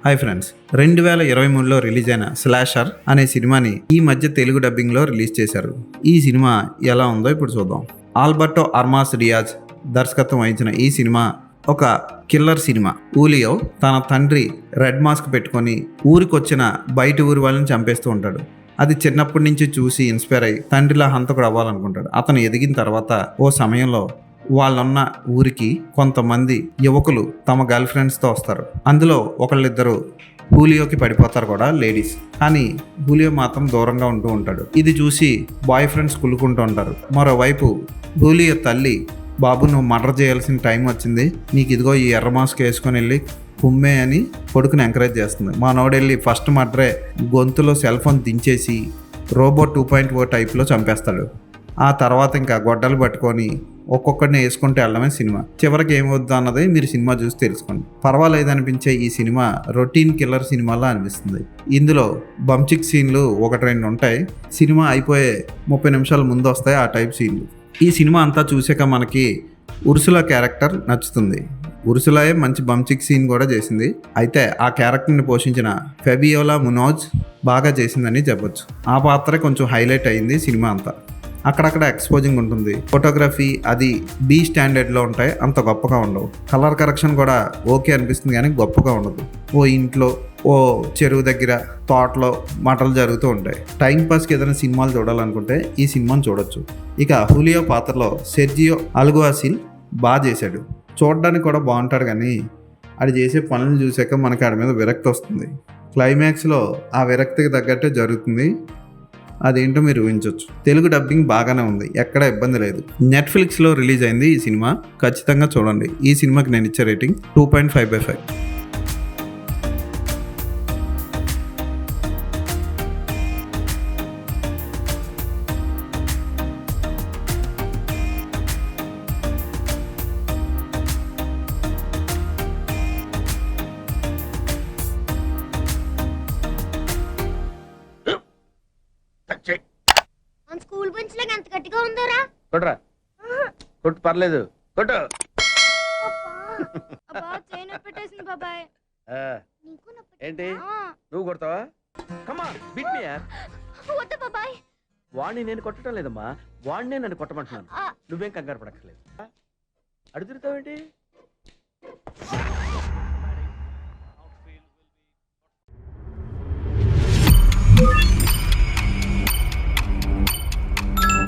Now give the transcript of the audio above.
Hi friends, 2023లో release అయిన slasher అనే సినిమాని ఈ మధ్య తెలుగు డబ్బింగ్లో రిలీజ్ చేశారు. ఈ సినిమా ఎలా ఉందో ఇప్పుడు చూద్దాం. ఆల్బర్టో అర్మాస్ డియాజ్ దర్శకత్వం వహించిన ఈ సినిమా ఒక కిల్లర్ సినిమా. ఊలియో తన తండ్రి రెడ్ మాస్క్ పెట్టుకొని ఊరికొచ్చిన బయట ఊరి వాళ్ళని చంపేస్తూ ఉంటాడు. అది చిన్నప్పటి నుంచి చూసి ఇన్స్పైర్ అయ్యి తండ్రిలా హంతకుడు అవ్వాలనుకుంటాడు. అతను ఎదిగిన తర్వాత ఓ సమయంలో వాళ్ళున్న ఊరికి కొంతమంది యువకులు తమ గర్ల్ ఫ్రెండ్స్తో వస్తారు. అందులో ఒకళ్ళిద్దరు హూలియోకి పడిపోతారు కూడా, లేడీస్. కానీ హూలియో మాత్రం దూరంగా ఉంటూ ఉంటాడు. ఇది చూసి బాయ్ ఫ్రెండ్స్ కులుకుంటూ ఉంటారు. మరోవైపు హూలియో తల్లి, బాబు నువ్వు మర్డర్ చేయాల్సిన టైం వచ్చింది, నీకు ఇదిగో ఈ ఎర్ర మాస్క్ వేసుకొని వెళ్ళి కుమ్మే అని కొడుకుని ఎంకరేజ్ చేస్తుంది. మా నోడెళ్ళి ఫస్ట్ మర్డరే గొంతులో సెల్ ఫోన్ దించేసి రోబో 2.0 టైప్లో చంపేస్తాడు. ఆ తర్వాత ఇంకా గొడ్డలు పట్టుకొని ఒక్కొక్కడిని వేసుకుంటూ వెళ్ళడమే సినిమా. చివరికి ఏమవుద్దు అన్నది మీరు సినిమా చూసి తెలుసుకోండి. పర్వాలేదు అనిపించే ఈ సినిమా రొటీన్ కిల్లర్ సినిమాలా అనిపిస్తుంది. ఇందులో బంచిక్ సీన్లు 1-2 ఉంటాయి. సినిమా అయిపోయే 30 నిమిషాల ముందు వస్తాయి ఆ టైప్ సీన్లు. ఈ సినిమా అంతా చూసాక మనకి ఉర్సులా క్యారెక్టర్ నచ్చుతుంది. ఉర్సులాయే మంచి బంచిక్ సీన్ కూడా చేసింది. అయితే ఆ క్యారెక్టర్ని పోషించిన ఫెబియోలా మునోజ్ బాగా చేసిందని చెప్పొచ్చు. ఆ పాత్ర కొంచెం హైలైట్ అయింది సినిమా అంతా. అక్కడక్కడ ఎక్స్పోజింగ్ ఉంటుంది. ఫోటోగ్రఫీ అది బి స్టాండర్డ్లో ఉంటాయి, అంత గొప్పగా ఉండవు. కలర్ కరెక్షన్ కూడా ఓకే అనిపిస్తుంది కానీ గొప్పగా ఉండదు. ఓ ఇంట్లో, ఓ చెరువు దగ్గర, తోటలో మాటలు జరుగుతూ ఉంటాయి. టైంపాస్కి ఏదైనా సినిమాలు చూడాలనుకుంటే ఈ సినిమాని చూడొచ్చు. ఇక హూలియో పాత్రలో సెర్జియో అల్గువాసిల్ బాగా చేశాడు. చూడడానికి కూడా బాగుంటాడు కానీ అది చేసే పనులు చూసాక మనకి ఆడి మీద విరక్తి వస్తుంది. క్లైమాక్స్లో ఆ విరక్తికి తగ్గట్టే జరుగుతుంది. అదేంటో మీరు ఊహించవచ్చు. తెలుగు డబ్బింగ్ బాగానే ఉంది, ఎక్కడ ఇబ్బంది లేదు. నెట్ఫ్లిక్స్లో రిలీజ్ అయింది ఈ సినిమా, ఖచ్చితంగా చూడండి. ఈ సినిమాకి నేను ఇచ్చే రేటింగ్ 2.5/5. మన స్కూల్ బెంచ్ లాగా ఎంత గట్టిగా ఉందోరా. కొట్రా, కొట్టు, పర్లేదు, కొట్టు. అబ్బా చైన్ పెట్టేసింది బాబాయ్. ఆ, నీకు నొప్పి ఏంటి ఆ, నువ్వు కొడతావా? కమా బిట్ మీ యార్. వద్దు బాబాయ్. వాడిని నేను కొట్టడం లేదమ్మా, వాడినే నన్ను కొట్టమంటున్నాను. ఆ, నువ్వేం కంగారు పడక్కర్లేదు. అడు తిరుగుతావేంటి?